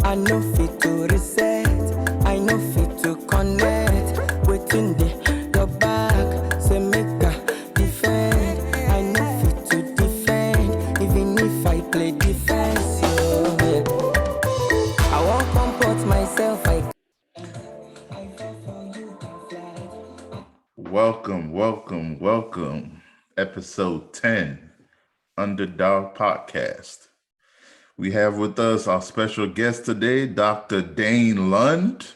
I know fit to reset, I know fit to connect. Waiting the your back, say make a defend. I know fit to defend, even if I play defense. Yeah. I won't comport myself. Welcome. Episode 10, UndR Dog podcast. We have with us our special guest today, Dr. Dane Lund.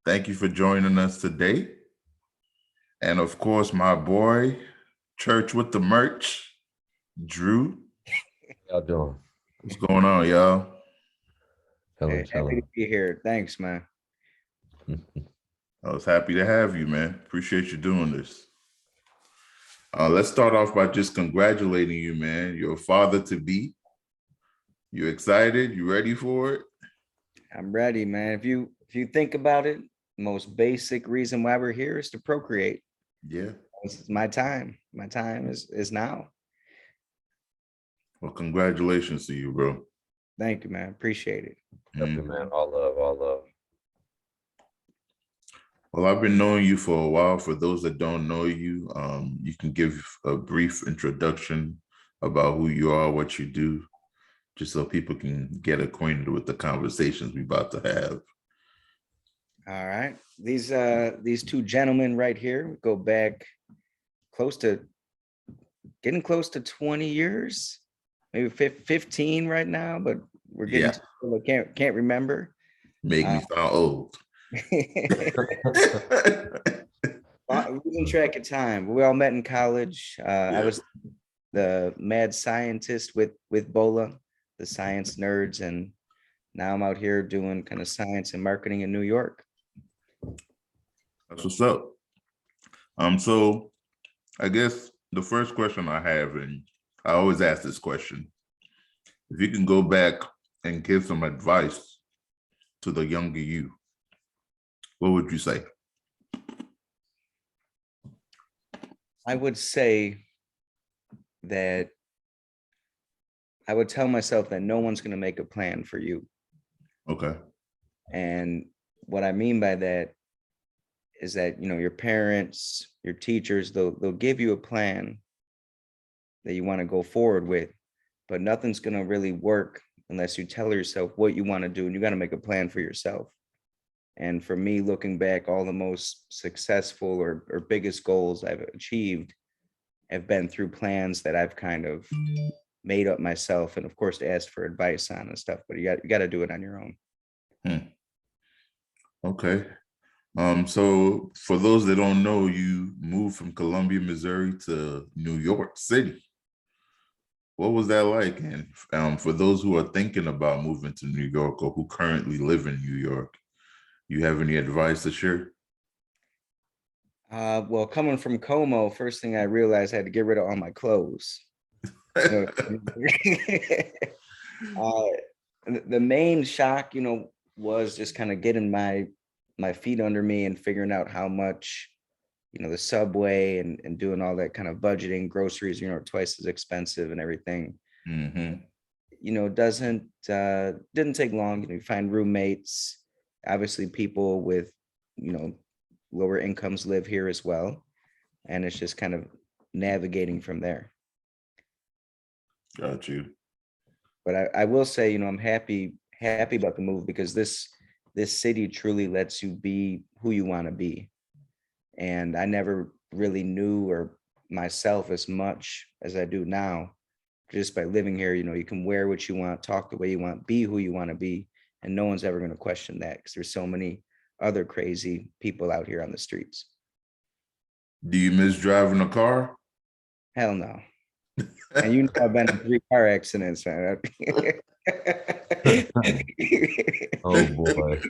Thank you for joining us today. And of course, my boy, Church with the Merch, Drew. How y'all doing? What's going on, y'all? Happy to be here. Thanks, man. I was happy to have you, man. Appreciate you doing this. Let's start off by just congratulating you, man. You're a father-to-be. You excited? You ready for it? I'm ready, man. If you think about it, most basic reason why we're here is to procreate. Yeah. This is my time. My time is now. Well, congratulations to you, bro. Thank you, man. Appreciate it. Definitely, man. All love. Well, I've been knowing you for a while. For those that don't know you, you can give a brief introduction about who you are, what you do, just so people can get acquainted with the conversations we're about to have. All right. These two gentlemen right here go back getting close to 20 years, maybe 15 right now, but we're getting can't remember. Make me sound old. Losing track of time. We all met in college. I was the mad scientist with Bola, the science nerds, and now I'm out here doing kind of science and marketing in New York. That's what's up. So I guess the first question I have, and I always ask this question, if you can go back and give some advice to the younger you, what would you say? I would say that I would tell myself that no one's going to make a plan for you. Okay. And what I mean by that is that, your parents, your teachers, they'll give you a plan that you want to go forward with, but nothing's going to really work unless you tell yourself what you want to do, and you got to make a plan for yourself. And for me, looking back, all the most successful or biggest goals I've achieved have been through plans that I've kind of made up myself, and of course asked for advice on and stuff, but you got to do it on your own. Okay. So for those that don't know, you moved from Columbia, Missouri to New York City. What was that like? And for those who are thinking about moving to New York or who currently live in New York, you have any advice to share? Well, coming from Como, first thing I realized I had to get rid of all my clothes. The main shock, was just kind of getting my feet under me and figuring out how much, the subway and doing all that kind of budgeting, groceries, twice as expensive and everything. Didn't take long. You find roommates. Obviously, people with, lower incomes live here as well. And it's just kind of navigating from there. Got you. But I will say, I'm happy about the move, because this city truly lets you be who you want to be. And I never really knew or myself as much as I do now. Just by living here, you can wear what you want, talk the way you want, be who you want to be. And no one's ever going to question that, because there's so many other crazy people out here on the streets. Do you miss driving a car? Hell no. And I've been in 3 car accidents, man. Oh boy.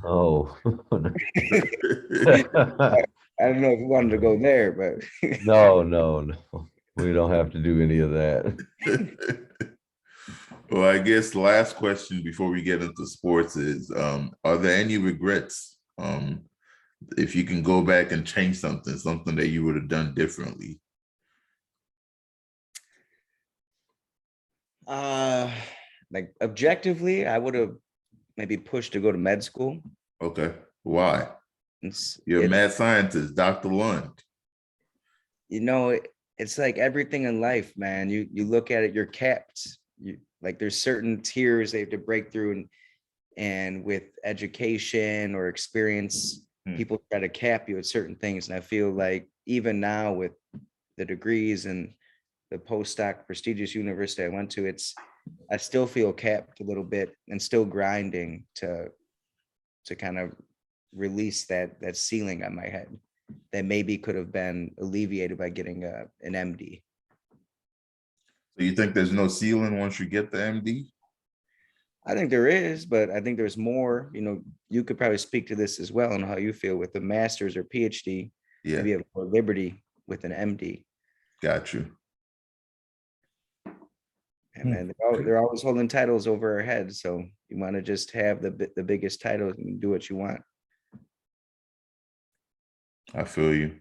Oh. I don't know if you wanted to go there, but No. We don't have to do any of that. Well, I guess the last question before we get into sports is, are there any regrets? If you can go back and change something that you would have done differently? like objectively, I would have maybe pushed to go to med school. Okay. Why? You're a It's mad scientist, Dr. Lund. you know, it's like everything in life, man. You look at it, you're capped. You like there's certain tiers they have to break through, and with education or experience, people try to cap you at certain things. And I feel like even now with the degrees and the postdoc prestigious university I went to, I still feel capped a little bit and still grinding to kind of release that ceiling on my head that maybe could have been alleviated by getting an MD. So you think there's no ceiling once you get the MD? I think there is, but I think there's more. You know, you could probably speak to this as well and how you feel with the master's or PhD. Yeah. Maybe you have more liberty with an MD. Got you. And man, they're always holding titles over our heads. So you want to just have the biggest titles and do what you want. I feel you.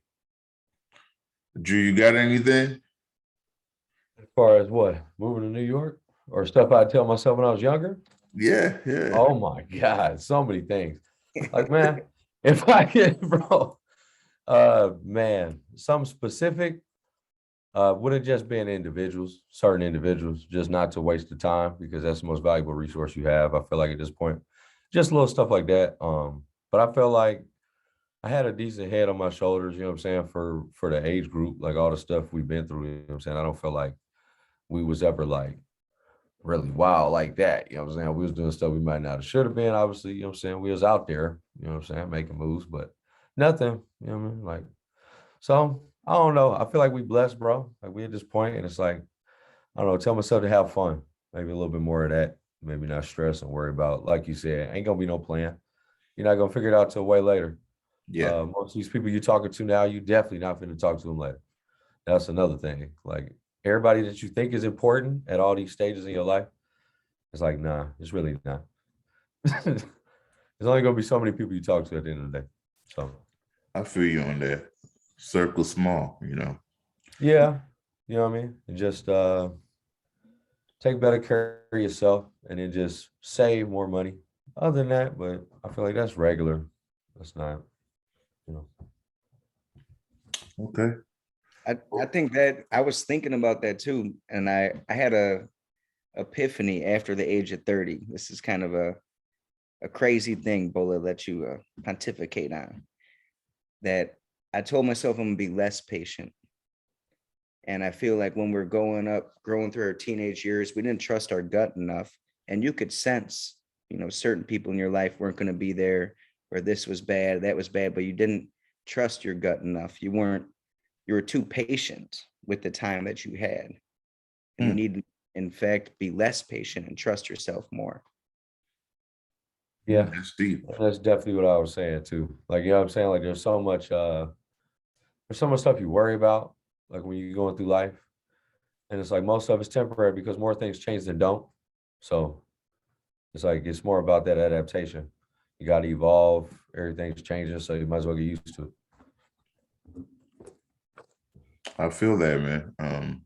Drew, you got anything? As far as what? Moving to New York? Or stuff I tell myself when I was younger? Yeah. Oh my God, so many things. Like, man, if I could, bro, man, something specific, would have just been certain individuals, just not to waste the time because that's the most valuable resource you have. I feel like at this point, just little stuff like that. But I felt like I had a decent head on my shoulders, you know what I'm saying, for the age group, like all the stuff we've been through, you know what I'm saying? I don't feel like we was ever like really wild like that, you know what I'm saying? We was doing stuff we might not have should have been, obviously, you know what I'm saying? We was out there, you know what I'm saying, making moves, but nothing, you know what I mean? Like, so I don't know. I feel like we blessed, bro. Like we at this point, and it's like, I don't know, tell myself to have fun. Maybe a little bit more of that. Maybe not stress and worry about, like you said, ain't gonna be no plan. You're not gonna figure it out till way later. Yeah. Most of these people you're talking to now, you definitely not going to talk to them later. That's another thing. Like everybody that you think is important at all these stages in your life, it's like, nah, it's really not. There's only going to be so many people you talk to at the end of the day. So I feel you on that. Circle small, you know. yeah, you know what I mean? And just take better care of yourself and then just save more money. Other than that, but I feel like that's regular. That's not, you know. Okay. I think that I was thinking about that too. And I had a epiphany after the age of 30. This is kind of a crazy thing, Bola, let you pontificate on. That I told myself I'm gonna be less patient. And I feel like when we're growing through our teenage years, we didn't trust our gut enough. And you could sense, you know, certain people in your life weren't going to be there, or this was bad, that was bad, but you didn't trust your gut enough. You were too patient with the time that you had. And you need to, in fact, be less patient and trust yourself more. Yeah, That's deep. that's definitely what I was saying too. Like, you know what I'm saying? Like there's so much stuff you worry about, like when you're going through life. And it's like most of it's temporary because more things change than don't. So it's like it's more about that adaptation. You got to evolve, everything's changing, so you might as well get used to it. I feel that, man.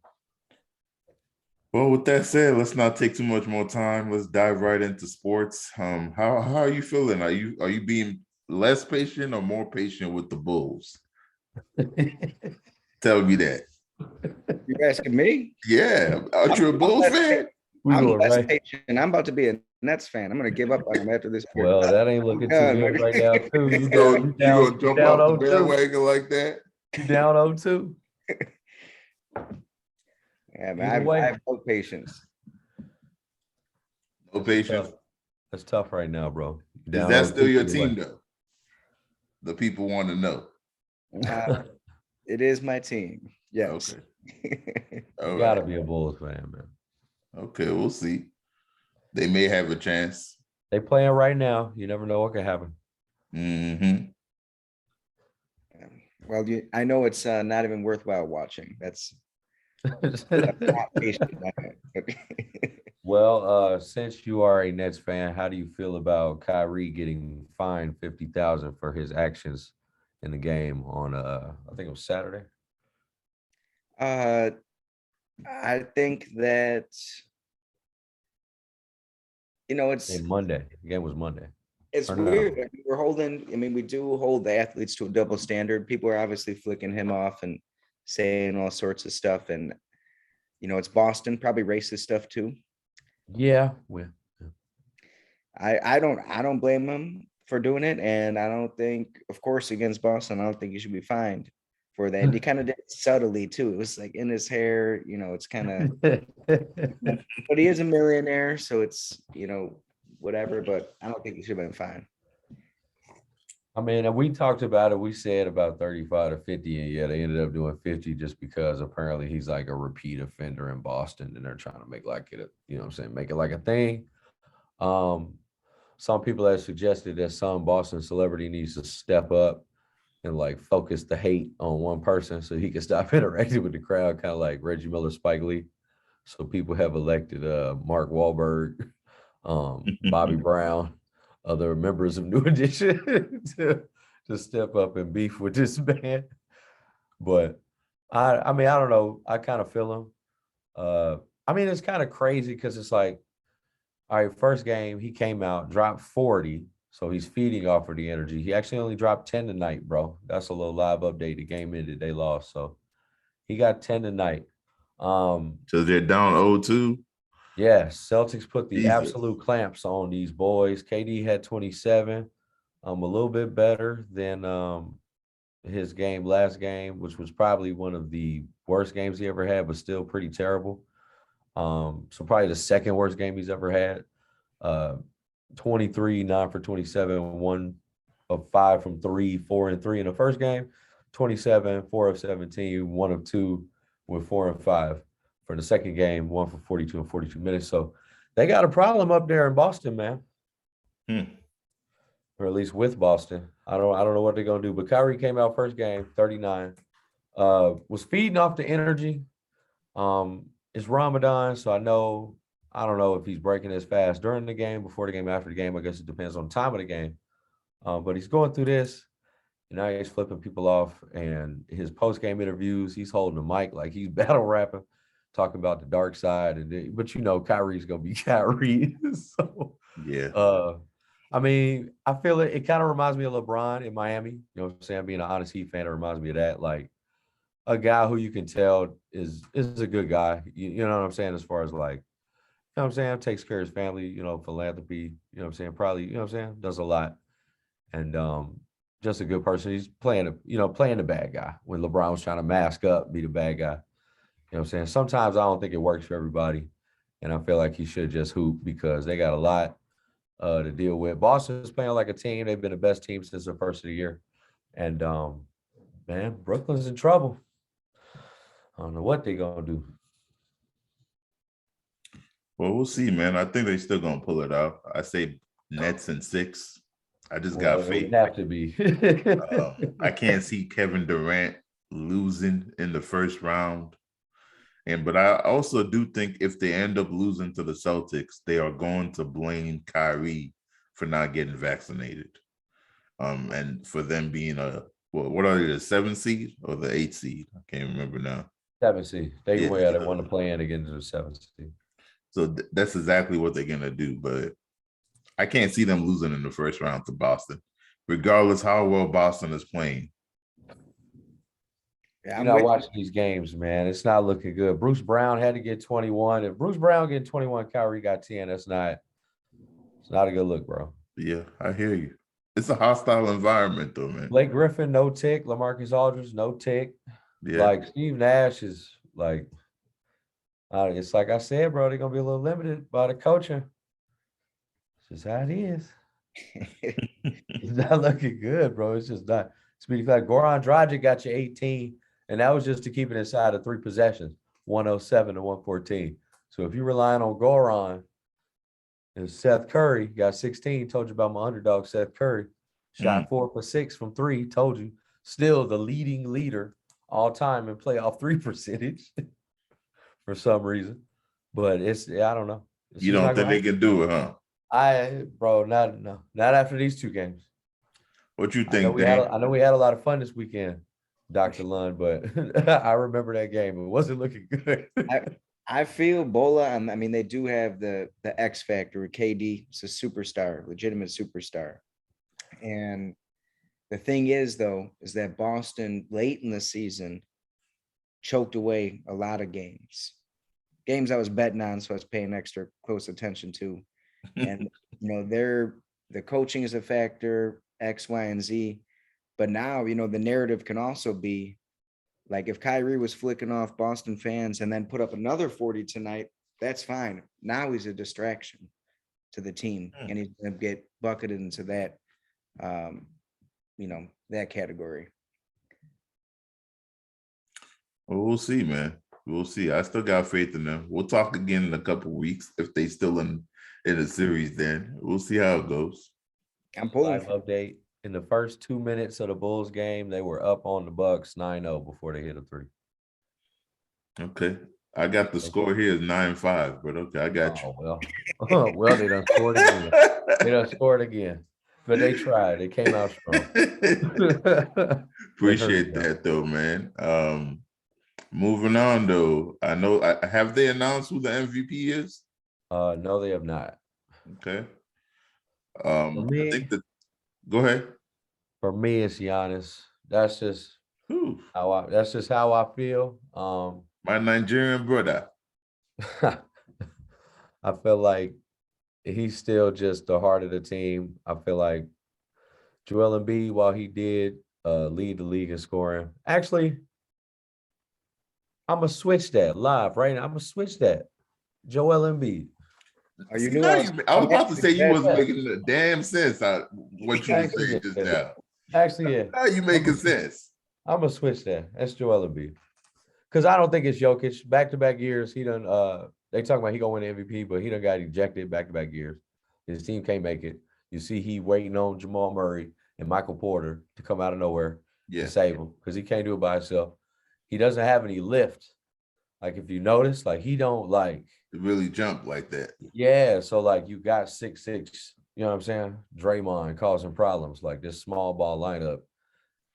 Well, with that said, let's not take too much more time. Let's dive right into sports. How are you feeling? Are you being less patient or more patient with the Bulls? Tell me that. You're asking me? Yeah, aren't you a Bulls fan? I'm less right. patient. I'm about to be a Nets fan. I'm going to give up on them after this year. Well, that ain't looking too good right now, too. You gonna jump off the 0-2. bandwagon like that? You down 0-2? Yeah, man, I have no patience. No patience. That's tough right now, bro. Is that still your team, though? The people want to know. It is my team. Yes. Okay. You gotta be a Bulls fan, man. Okay, we'll see. They may have a chance. They playing right now. You never know what could happen. Mm-hmm. Well, I know it's not even worthwhile watching. That's not patient. Well, since you are a Nets fan, how do you feel about Kyrie getting fined $50,000 for his actions in the game on I think it was Saturday? I think that It's Monday. The game was Monday. it's Or no. weird. We're holding. I mean, we do hold the athletes to a double standard. People are obviously flicking him off and saying all sorts of stuff, and it's Boston, probably racist stuff too. Yeah. Well, I don't blame him for doing it, and I don't think, of course, against Boston, I don't think he should be fined for that. And he kind of did it subtly too. It was like in his hair, it's kind of, but he is a millionaire, so it's whatever. But I don't think he should have been fined. I mean, and we talked about it. We said about 35 to 50, and yeah, they ended up doing 50 just because apparently he's like a repeat offender in Boston, and they're trying to make like it, what I'm saying, make it like a thing. Some people have suggested that some Boston celebrity needs to step up and like focus the hate on one person so he can stop interacting with the crowd, kind of like Reggie Miller, Spike Lee. So people have elected Mark Wahlberg, Bobby Brown, other members of New Edition to step up and beef with this man. But I mean, I don't know. I kind of feel him. I mean, it's kind of crazy because it's like, all right, first game, he came out, dropped 40. So he's feeding off of the energy. He actually only dropped 10 tonight, bro. That's a little live update. The game ended, they lost. So he got 10 tonight. So they're down 0-2. Yeah, Celtics put the Jesus. absolute clamps on these boys. KD had 27, a little bit better than his last game, which was probably one of the worst games he ever had, but still pretty terrible. So probably the second worst game he's ever had. 23, 9 for 27, 1 of 5 from 3, 4 and 3 in the first game. 27, 4 of 17, 1 of 2 with 4 and 5 for the second game, 1 for 42 and 42 minutes. So they got a problem up there in Boston, man. Or at least with Boston. I don't know what they're gonna do. But Kyrie came out first game, 39. Was feeding off the energy. It's Ramadan, so I don't know if he's breaking his fast during the game, before the game, after the game. I guess it depends on the time of the game. But he's going through this, and now he's flipping people off. And his post-game interviews, he's holding the mic like he's battle rapping, talking about the dark side. But Kyrie's gonna be Kyrie. So yeah. I mean, I feel it kind of reminds me of LeBron in Miami. You know what I'm saying? Being an honest Heat fan, it reminds me of that. Like a guy who you can tell is a good guy. You know what I'm saying? As far as like, you know what I'm saying, takes care of his family, philanthropy, you know what I'm saying? Probably, you know what I'm saying, does a lot. And just a good person. He's playing the bad guy when LeBron was trying to mask up, be the bad guy. You know what I'm saying? Sometimes I don't think it works for everybody. And I feel like he should just hoop because they got a lot to deal with. Boston's playing like a team. They've been the best team since the first of the year. And man, Brooklyn's in trouble. I don't know what they're gonna do. Well, we'll see, man. I think they still gonna pull it out. I say Nets in 6. I just got It faith. would have to be. I can't see Kevin Durant losing in the first round. But I also do think if they end up losing to the Celtics, they are going to blame Kyrie for not getting vaccinated. And for them being what are they, the 7th seed or the 8th seed? I can't remember now. 7th seed. They Yeah. want to play in against the 7th seed. So that's exactly what they're gonna do. But I can't see them losing in the first round to Boston, regardless how well Boston is playing. Yeah, You're not watching these games, man. It's not looking good. Bruce Brown had to get 21. If Bruce Brown get 21, Kyrie got 10. It's not a good look, bro. Yeah, I hear you. It's a hostile environment, though, man. Blake Griffin, no tick. LaMarcus Aldridge, no tick. Yeah. Like Steve Nash is like, it's like I said, bro, they're gonna be a little limited by the coaching. It's just how it is. It's not looking good, bro. It's just not. Speaking of that, Goran Dragic got you 18, and that was just to keep it inside of 3 possessions, 107 to 114. So if you're relying on Goran, and Seth Curry got 16, told you about my underdog, Seth Curry, shot 4 for 6 from 3, told you, still the leading leader all time in playoff 3 percentage for some reason. But I don't know. You don't think they can do it, huh? Not after these 2 games. What you I think, know we had a lot of fun this weekend, Dr. Lund, but I remember that game. It wasn't looking good. I feel Bola. I mean, they do have the X factor. KD is a superstar, legitimate superstar. And the thing is, though, is that Boston late in the season choked away a lot of games I was betting on, so I was paying extra close attention to. And the coaching is a factor, X, Y, and Z. But now, the narrative can also be like if Kyrie was flicking off Boston fans and then put up another 40 tonight, that's fine. Now he's a distraction to the team, and he's gonna get bucketed into that that category. Well, we'll see, man. We'll see. I still got faith in them. We'll talk again in a couple of weeks if they still in the series. Then we'll see how it goes. I'm pulling Live update. In the first 2 minutes of the Bulls game, they were up on the Bucks 9-0 before they hit a three. Okay, I got the score here is 9-5, but okay, I got you. Oh, well. Well, they done scored again. They done scored again. But they tried. They came out strong. Appreciate that though, man. Moving on though. I know have they announced who the MVP is? No, they have not. Okay. For me, I think that go ahead. For me, it's Giannis. That's just Whew. how I feel. My Nigerian brother. I feel like he's still just the heart of the team. I feel like Joel Embiid, while he did lead the league in scoring, actually, I'm gonna switch that live right now. I'm gonna switch that. Joel Embiid. Are you See, new? I was about to say you wasn't Yeah. making a damn sense out what you were saying just now. Actually, yeah. Now you making sense. I'm gonna switch that. That's Joel Embiid. Because I don't think it's Jokic. Back-to-back years, he done they talk about he gonna win MVP, but he done got ejected back-to-back years. His team can't make it. You see, he waiting on Jamal Murray and Michael Porter to come out of nowhere to save him because he can't do it by himself. He doesn't have any lift. Like if you notice, like he don't like To really jump like that. Yeah, so like you got 6'6", you know what I'm saying? Draymond causing problems like this small ball lineup.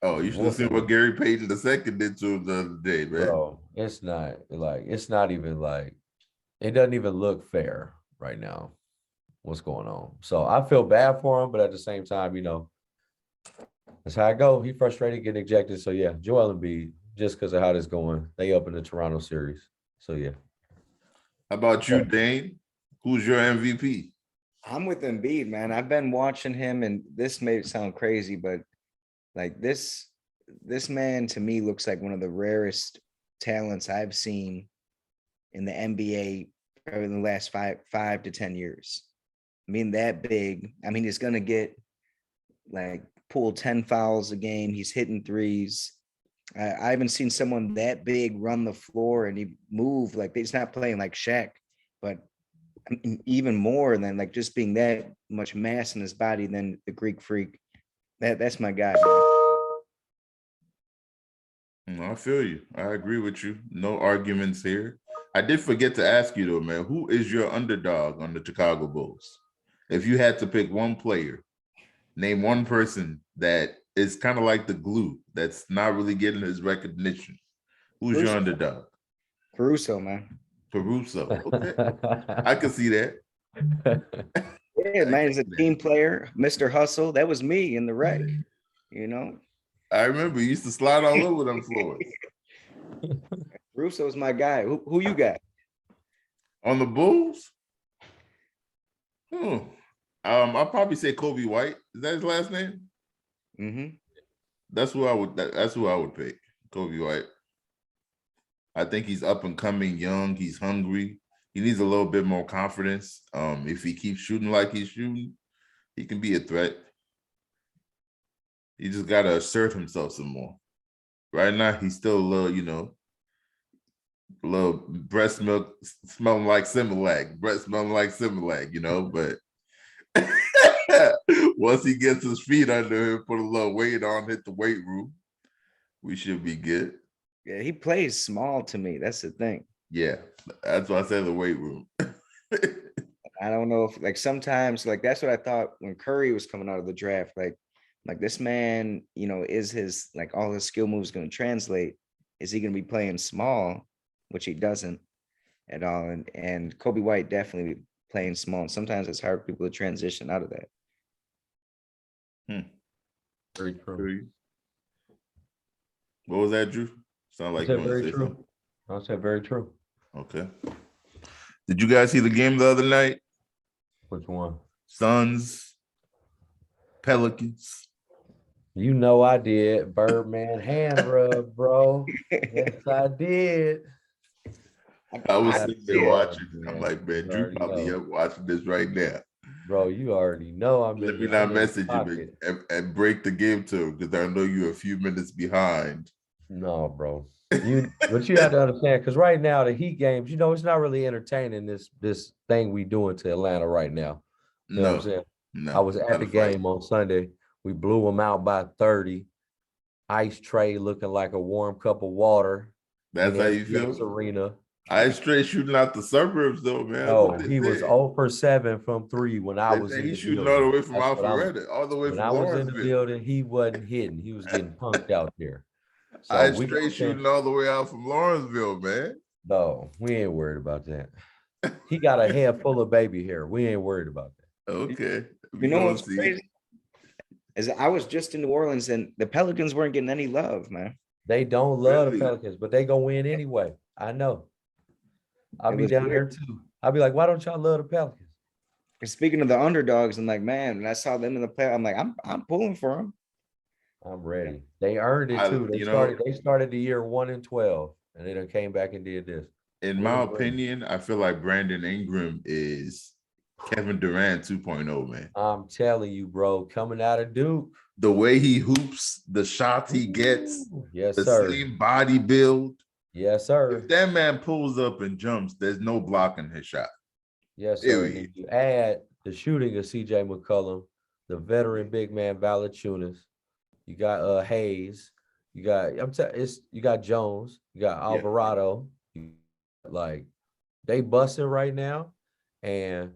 Oh, you should have seen what Gary Payton II did to him the other day, man. Bro, it's not even like it doesn't even look fair right now. What's going on? So I feel bad for him, but at the same time, that's how I go. He frustrated, getting ejected. So yeah, Joel Embiid, just because of how this going, they up in the Toronto series. So yeah. How about you, Dane? Who's your MVP? I'm with Embiid, man. I've been watching him, and this may sound crazy, but like this man to me looks like one of the rarest talents I've seen in the NBA over the last 5 to 10 years. I mean, that big. I mean, he's gonna get like pull 10 fouls a game. He's hitting threes. I haven't seen someone that big run the floor and he move like he's not playing like Shaq, but even more than like just being that much mass in his body than the Greek Freak. That's my guy, man. I feel you. I agree with you. No arguments here. I did forget to ask you though, man, who is your underdog on the Chicago Bulls? If you had to pick one player, name one person that is kind of like the glue that's not really getting his recognition. Who's your underdog? Caruso, man. Caruso. Okay. I can see that. Yeah, man, he's a team player, Mr. Hustle. That was me in the rec, I remember you used to slide all over them floors. Russo's my guy. Who you got? On the Bulls? I'll probably say Kobe White. Is that his last name? Mm-hmm. That's who I would pick. Kobe White. I think he's up and coming, young. He's hungry. He needs a little bit more confidence. If he keeps shooting like he's shooting, he can be a threat. He just got to assert himself some more. Right now, he's still a little breast milk smelling like Similac, breast smelling like Similac, but once he gets his feet under him, put a little weight on, hit the weight room, we should be good. Yeah, he plays small to me. That's the thing. Yeah, that's why I said the weight room. I don't know if like sometimes like that's what I thought when Curry was coming out of the draft. Like this man, is his like all his skill moves going to translate? Is he going to be playing small, which he doesn't? at all. And Kobe White definitely playing small. And sometimes it's hard for people to transition out of that. Very true. What was that, Drew? Sound like I you said want to very say true. something. I said very true. Okay. Did you guys see the game the other night? Which one? Suns, Pelicans. You know I did. Birdman hand rub, bro. Yes, I did. I was I sitting there did. watching. I'm Man, like, man, you Drew already probably know. up watching this right now. Bro, you already know I'm Let in me the, not I'm in the message you pocket. and break the game to him because I know you're a few minutes behind. No, bro. But you have to understand, because right now the Heat games, it's not really entertaining this thing we doing to Atlanta right now. You know what I'm No, saying? no. I was at not the a fight. game on Sunday. We blew them out by 30. Ice tray looking like a warm cup of water That's in how you FTX feel? Arena. I straight shooting out the suburbs though, man. That's No, what they he was said. 0 for 7 from 3 when I They was say in the he's shooting all the building. way from That's what Alpharetta, all the way when from I was in the Lawrenceville. building, he wasn't hitting. He was getting punked out there. So I we straight shooting all the way out from Lawrenceville, man. No, we ain't worried about that. He got a head full of baby hair. We ain't worried about that. Okay. You know what's crazy? Is I was just in New Orleans and the Pelicans weren't getting any love, man. They don't love Really? the Pelicans, but they gonna win anyway. I know. I'll It be was down weird. there too. I'll be like, why don't y'all love the Pelicans? And speaking of the underdogs, I'm like, man, when I saw them in the play, I'm like, I'm pulling for them. I'm ready. They earned it too. They started the year 1-12, and they done came back and did this. In my opinion, I feel like Brandon Ingram is Kevin Durant 2.0, man. I'm telling you, bro, coming out of Duke. The way he hoops, the shots he gets, yes, the sir. same body build. Yes, sir. If that man pulls up and jumps, there's no blocking his shot. Yes, sir. And if you add the shooting of CJ McCollum, the veteran big man Valanciunas, you got Hayes, you got you got Jones, you got Alvarado, like they busting right now, and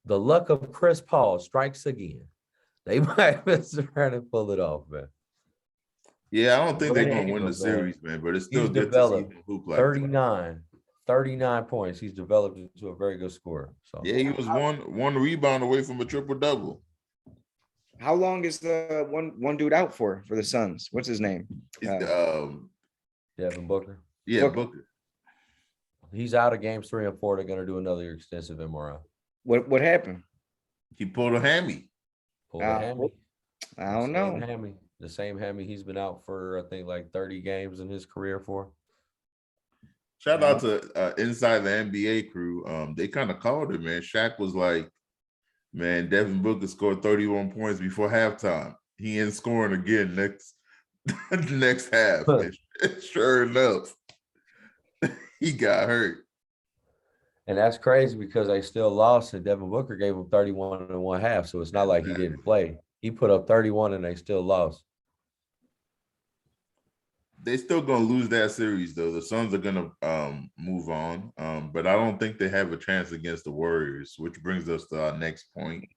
the luck of Chris Paul strikes again. They might be trying to pull it off, man. Yeah, I don't think they're gonna win the series, man. But it's still good to see him hoop like 39 points. He's developed into a very good scorer. So yeah, he was one rebound away from a triple double. How long is the one dude out for the Suns? What's his name? Devin Booker. Yeah, Booker. He's out of games 3 and 4. They're gonna do another extensive MRI. What happened? He pulled a hammy. I don't know. The same hammy he's been out for, I think, like 30 games in his career for. Shout out to Inside the NBA crew. They kind of called it, man. Shaq was like, man, Devin Booker scored 31 points before halftime. He ain't scoring again next half. And sure enough, he got hurt. And that's crazy because they still lost, and Devin Booker gave him 31 and 1/2. So it's not like he didn't play. He put up 31 and they still lost. They still gonna lose that series though. The Suns are gonna move on, but I don't think they have a chance against the Warriors, which brings us to our next point.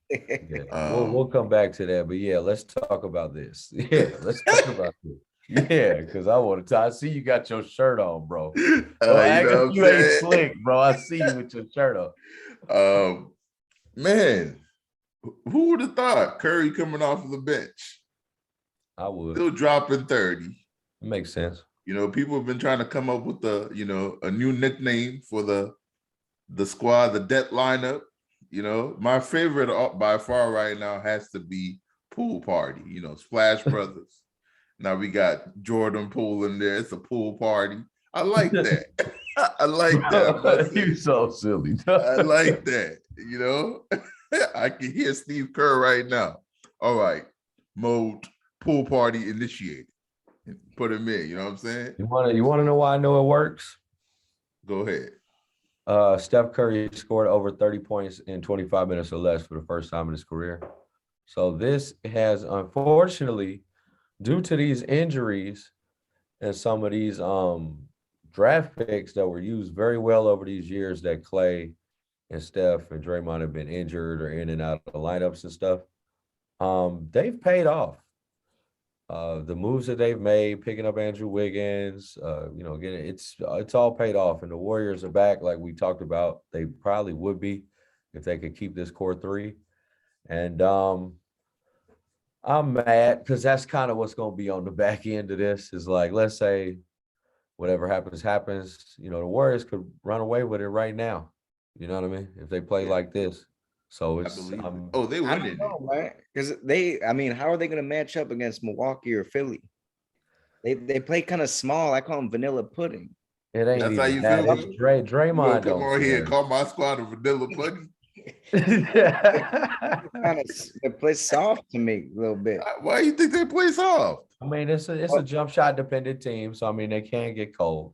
We'll come back to that, but yeah, let's talk about this. Yeah, let's talk about this. Yeah, because I want to. I see you got your shirt on, bro. You ain't slick, bro. I see you with your shirt on. Man, who would have thought Curry coming off of the bench? I would. Still dropping 30. It makes sense. People have been trying to come up with a new nickname for the squad, the debt lineup. My favorite by far right now has to be Pool Party. Splash Brothers. Now we got Jordan Poole in there. It's a pool party. I like that. I like that. You're so silly. I like that. I can hear Steve Kerr right now. All right, mode pool party initiated. Put him in. You know what I'm saying? You want to know why I know it works? Go ahead. Steph Curry scored over 30 points in 25 minutes or less for the first time in his career. So this has, unfortunately, due to these injuries and some of these draft picks that were used very well over these years that Clay and Steph and Draymond have been injured or in and out of the lineups and stuff, they've paid off. The moves that they've made, picking up Andrew Wiggins, getting it's all paid off, and the Warriors are back, like we talked about. They probably would be if they could keep this core three. And I'm mad because that's kind of what's going to be on the back end of this. Is like, let's say whatever happens, happens. The Warriors could run away with it right now. You know what I mean? If they play like this. So I it's believe it. Oh, they I winning don't know, it. right? Because how are they going to match up against Milwaukee or Philly? They play kind of small. I call them vanilla pudding. It ain't That's how even you that. feel? It's You gonna Draymond come don't on here and care. call my squad a vanilla pudding? Kind of they play soft to me a little bit. Why you think they play soft? I mean, it's a jump shot dependent team, so I mean they can get cold.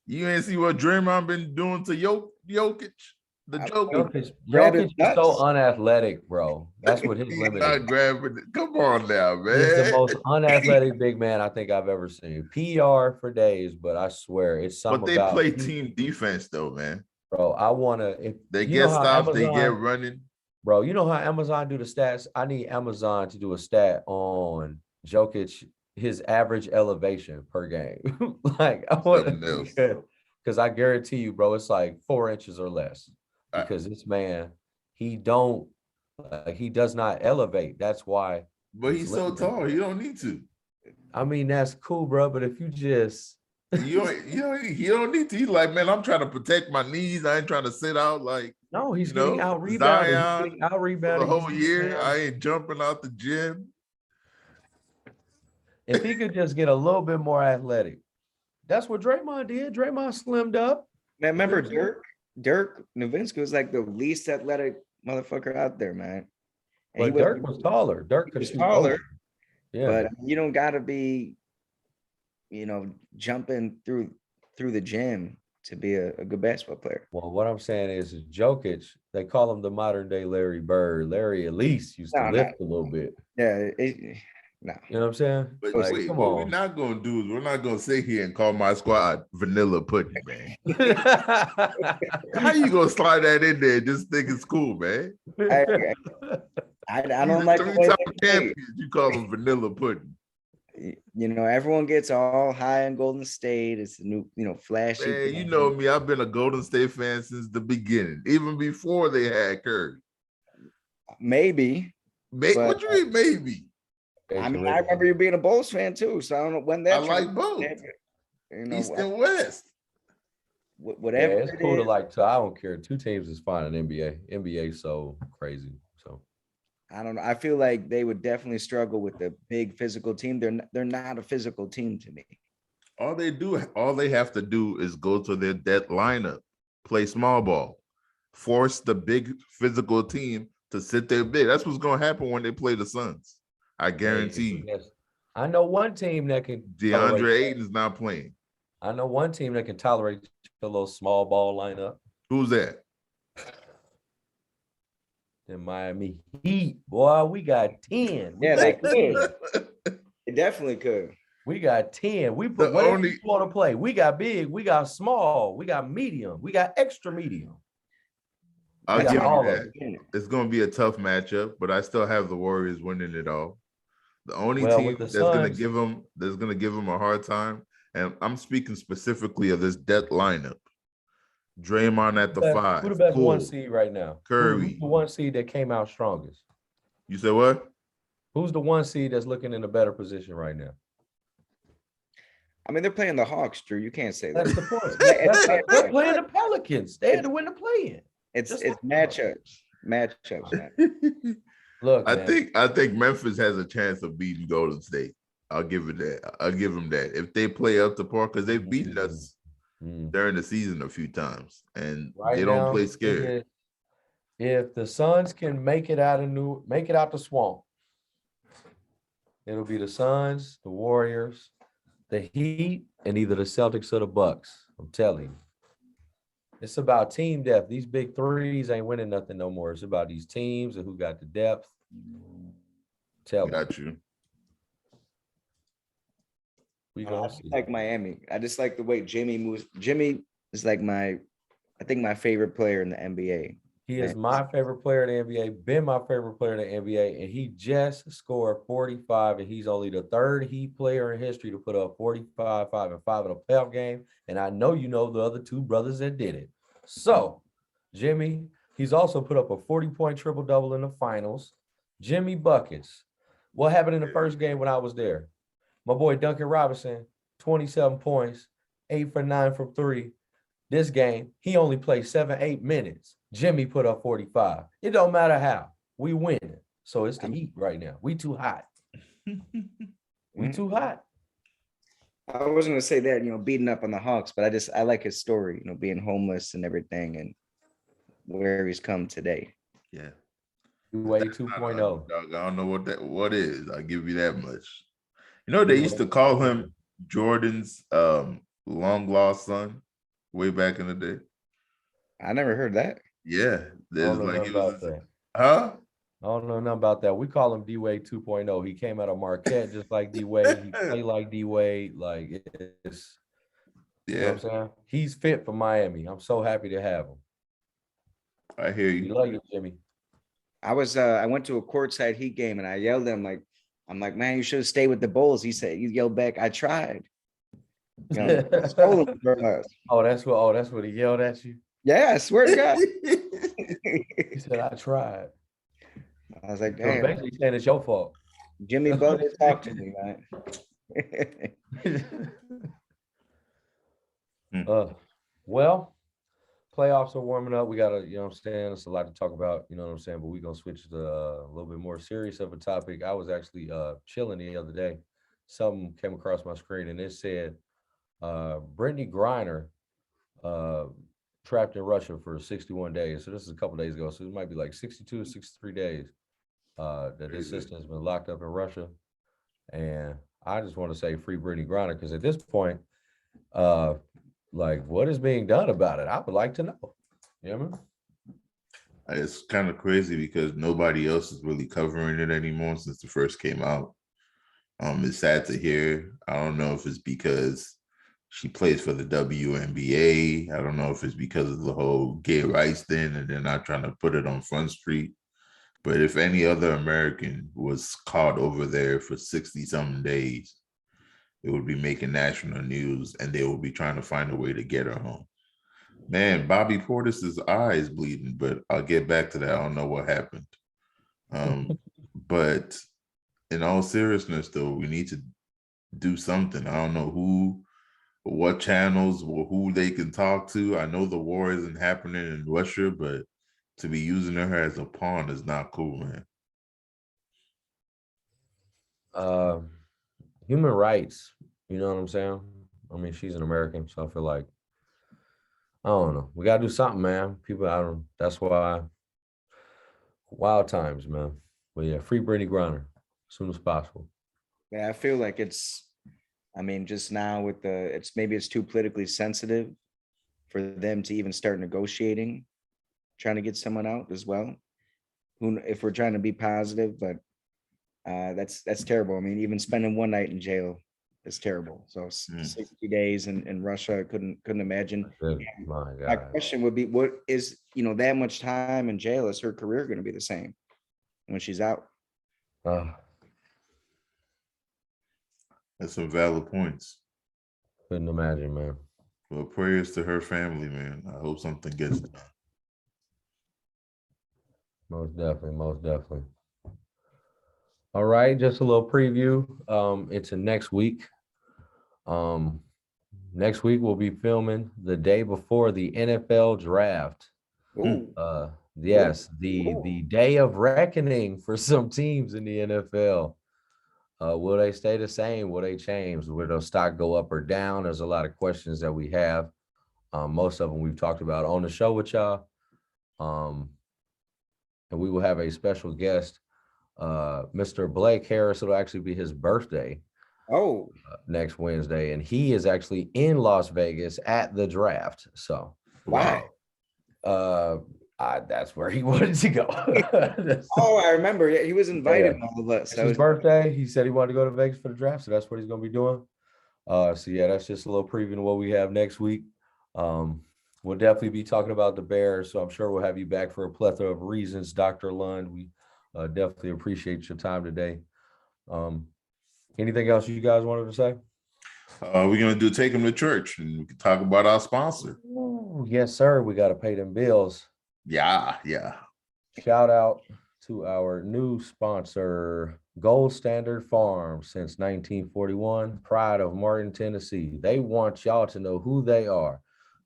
You ain't see what Draymond been doing to Jokic, the Joker. Jokic is so nuts. unathletic, bro. That's what his He's limit not is. grabbing it. Come on now, He's the man. most unathletic big man I think I've ever seen. PR for days, but I swear it's But something they about play team defense though, man. bro. I wanna if They you know get how stops, they get Amazon, running. bro. You know how Amazon do the stats. I need Amazon to do a stat on Jokic, his average elevation per game. Like I want Something else. because I guarantee you, bro, it's like 4 inches or less. Because this man, he does not elevate. That's why. But he's so tall, he don't need to. I mean, that's cool, bro. But if you just He don't need to. He's like, man, I'm trying to protect my knees. I ain't trying to sit out like no, he's getting out rebounded. He's Zion getting out for rebounded. the whole year. I ain't jumping out the gym. If he could just get a little bit more athletic, that's what Draymond did. Draymond slimmed up. Man, remember Dirk Nowitzki was like the least athletic motherfucker out there, man. And But Dirk was taller. Dirk could was shoot taller, over. Yeah. but you don't got to be, jumping through the gym to be a good basketball player. Well, what I'm saying is Jokic, they call him the modern day Larry Bird. Larry at least used to lift a little bit. Yeah, no. You know what I'm saying? But Like, wait, come what on. we're not gonna do is we're not gonna sit here and call my squad vanilla pudding, man. How you gonna slide that in there and just think it's cool, man? I don't like the way three-time they play. champions. You call them vanilla pudding. Everyone gets all high on Golden State. It's a new, flashy. Man, you know me. I've been a Golden State fan since the beginning, even before they had Curry. Maybe. What you mean, maybe? I mean, I remember you being a Bulls fan too, so I don't know when that. I like both. East and West. Whatever. Yeah, it's cool to like. So I don't care. 2 teams is fine in NBA. NBA so crazy. So I don't know. I feel like they would definitely struggle with the big physical team. They're not a physical team to me. All they have to do is go to that lineup, play small ball, force the big physical team to sit there big. That's what's gonna happen when they play the Suns. I guarantee you. Yes. I know one team that can. DeAndre Ayton's not playing. I know one team that can tolerate a little small ball lineup. Who's that? The Miami Heat. Boy, we got 10. Yeah, they could. They definitely could. We got 10. We put whatever you want to play. We got big, we got small, we got medium, we got extra medium. I'll give you that. It's going to be a tough matchup, but I still have the Warriors winning it all. The only team that's going to give them a hard time, and I'm speaking specifically of this depth lineup. Draymond at the 5. Who the best 1 seed right now? Curry. Who's the 1 seed that came out strongest? You said what? Who's the 1 seed that's looking in a better position right now? I mean, they're playing the Hawks, Drew. You can't say that. That's the point. They're playing the Pelicans. They had to win the play-in. It's matchups, man. Look, I think Memphis has a chance of beating Golden State. I'll give it that. I'll give them that. If they play up to par, because they've beaten us during the season a few times, and they don't play scared. If the Suns can make it out the swamp, it'll be the Suns, the Warriors, the Heat, and either the Celtics or the Bucks. I'm telling you. It's about team depth. These big threes ain't winning nothing no more. It's about these teams and who got the depth. Got you. We I like Miami. I just like the way Jimmy moves. Jimmy is like my favorite player in the NBA. He is my favorite player in the NBA, been my favorite player in the NBA, and he just scored 45, and he's only the third Heat player in history to put up 45, 5, and 5 in a playoff game. And I know you know the other two brothers that did it. So, Jimmy, he's also put up a 40-point triple-double in the finals. Jimmy buckets. What happened in the first game when I was there? My boy Duncan Robinson, 27 points, 8 for 9 from 3. This game, he only played 7-8 minutes. Jimmy put up 45. It don't matter how. We win. So it's the Heat right now. We too hot. We too hot. I wasn't gonna say that, beating up on the Hawks, but I like his story, being homeless and everything and where he's come today. Yeah. Way That's not 2.0. an underdog. I don't know what is. I'll give you that much. They used to call him Jordan's long lost son way back in the day. I never heard that. Yeah. There's like he was that. huh? I don't know nothing about that. We call him D-Wade 2.0. He came out of Marquette just like D-Wade. He played like D-Wade. Like it's Yeah. You know what I'm saying? He's fit for Miami. I'm so happy to have him. I hear you. We love you, Jimmy. I went to a courtside Heat game and I yelled at him I'm like, man, you should have stayed with the Bulls. He yelled back, I tried. Oh, that's what he yelled at you. Yeah, I swear to God. He said, I tried. I was like, So damn. basically saying it's your fault. Jimmy Butler, talk to me, man. Well, playoffs are warming up. We got to, it's a lot to talk about, but we're going to switch to a little bit more serious of a topic. I was actually chilling the other day. Something came across my screen and it said, Brittany Griner trapped in Russia for 61 days. So this is a couple days ago. So it might be like 62 or 63 days that this system has been locked up in Russia. And I just want to say free Brittany Griner because at this point, what is being done about it? I would like to know. You know what I mean? It's kind of crazy because nobody else is really covering it anymore since the first came out. It's sad to hear. I don't know if it's because she plays for the WNBA. I don't know if it's because of the whole gay rights thing and they're not trying to put it on Front Street. But if any other American was caught over there for 60-something days, it would be making national news and they would be trying to find a way to get her home. Man, Bobby Portis's eye is bleeding, but I'll get back to that. I don't know what happened. But in all seriousness, though, we need to do something. I don't know what channels or who they can talk to. I know the war isn't happening in Russia, but to be using her as a pawn is not cool, man. Human rights, you know what I'm saying? I mean, she's an American, so I feel like, I don't know. We got to do something, man. That's why, wild times, man. But yeah, free Brittany Griner as soon as possible. Yeah, I feel like just now with maybe it's too politically sensitive for them to even start negotiating, trying to get someone out as well. If we're trying to be positive, but that's terrible. I mean, even spending one night in jail is terrible. So 60 days in Russia, I couldn't imagine. My God. My question would be, what is, that much time in jail, is her career going to be the same when she's out? That's some valid points. Couldn't imagine, man. Well, prayers to her family, man. I hope something gets done. Most definitely. All right, just a little preview into next week. Next week we'll be filming the day before the NFL draft. Yes, the day of reckoning for some teams in the NFL. Will they stay the same? Will they change? Will their stock go up or down? There's a lot of questions that we have. Most of them we've talked about on the show with y'all. And we will have a special guest, Mr. Blake Harris. It'll actually be his birthday. Next Wednesday. And he is actually in Las Vegas at the draft. So, wow. That's where he wanted to go. I remember. Yeah, he was invited by all of us. It's his birthday. He said he wanted to go to Vegas for the draft, so that's what he's going to be doing. So yeah, that's just a little preview of what we have next week. We'll definitely be talking about the Bears, so I'm sure we'll have you back for a plethora of reasons, Dr. Lund. We definitely appreciate your time today. Anything else you guys wanted to say? We're gonna do take them to church, and we can talk about our sponsor. Ooh, yes, sir. We got to pay them bills. Yeah. Shout out to our new sponsor, Gold Standard Farms, since 1941, pride of Martin, Tennessee. They want y'all to know who they are.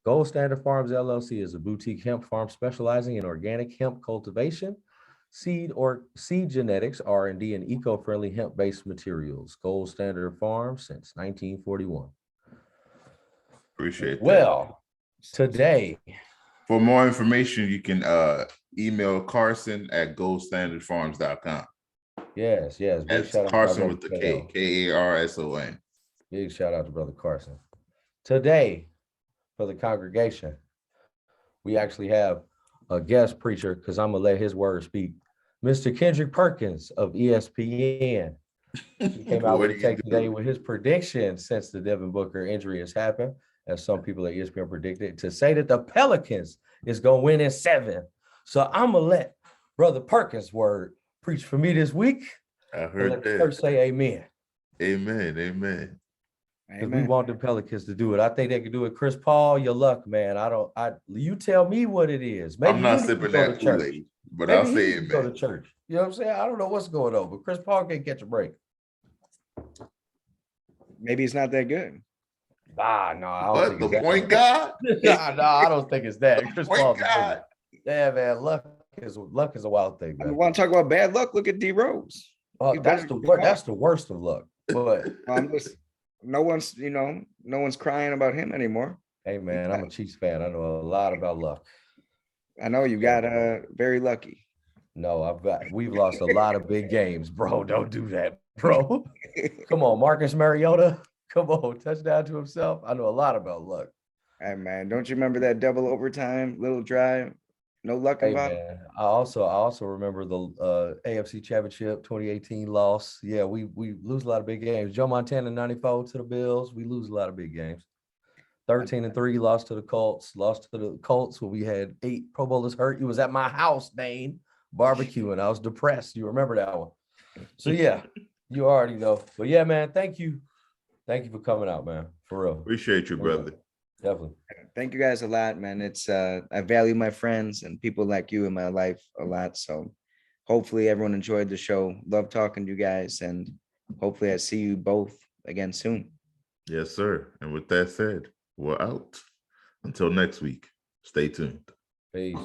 Gold Standard Farms LLC is a boutique hemp farm specializing in organic hemp cultivation, seed genetics, R&D, and eco-friendly hemp-based materials. Gold Standard Farms since 1941. Appreciate that. Well, today, For more information, you can email Carson at goldstandardfarms.com. yes. Big That's shout out to Carson my with the brother K, K.O. Karson. Big shout out to Brother Carson. Today, for the congregation, we actually have a guest preacher, because I'm going to let his word speak. Mr. Kendrick Perkins of ESPN. He came out with a take today with his prediction since the Devin Booker injury has happened, as some people at ESPN predicted, to say that the Pelicans is going to win in 7. So I'm going to let Brother Perkins' word preach for me this week. I And heard let the that. church say amen. Amen. Because we want the Pelicans to do it. I think they can do it. Chris Paul, your luck, man. You tell me what it is. Maybe I'm not you need to sipping go to that church. Kool-Aid, but Maybe I'll he say needs to go to amen. church. You know what I'm saying? I don't know what's going on, but Chris Paul can't catch a break. Maybe it's not that good. No, I don't But think the it's that. point guard, I don't think it's that. Chris point Paul's guard. yeah, man. Luck is a wild thing, I man. want to talk about bad luck. Look at D Rose. That's the worst of luck. But no one's crying about him anymore. hey, man, I'm a Chiefs fan. I know a lot about luck. I know you got very lucky. No, we've lost a lot of big games, bro. Don't do that, bro. Come on, Marcus Mariota. Come on, touchdown to himself. I know a lot about luck. Hey man, don't you remember that double overtime little drive? No luck Hey involved. man, I also remember the AFC Championship 2018 loss. Yeah, we lose a lot of big games. Joe Montana 94 to the Bills. We lose a lot of big games. 13-3 lost to the Colts. Lost to the Colts when we had 8 Pro Bowlers hurt. It was at my house, Dane, barbecuing. I was depressed. You remember that one? So yeah, you already know. But yeah, man, thank you for coming out, man. For real. Appreciate you, brother. Definitely. Thank you guys a lot, man. It's I value my friends and people like you in my life a lot. So hopefully everyone enjoyed the show. Love talking to you guys, and hopefully I see you both again soon. Yes, sir. And with that said, we're out. Until next week, stay tuned. Peace.